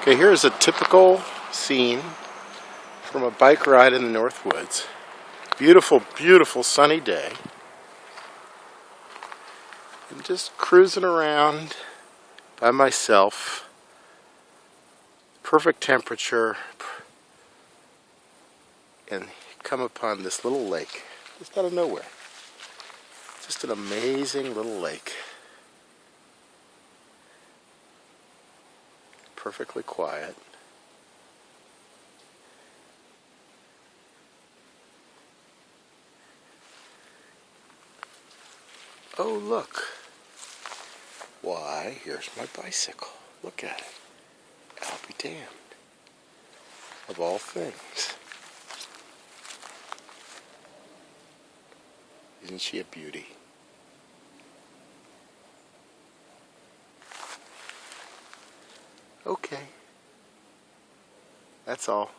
Okay, here's a typical scene from a bike ride in the North Woods. Beautiful, beautiful sunny day. I'm just cruising around by myself. Perfect temperature. And come upon this little lake, just out of nowhere. Just an amazing little lake. Perfectly quiet. Oh, look. Why, here's my bicycle. Look at it. I'll be damned. Of all things. Isn't she a beauty? Okay. That's all.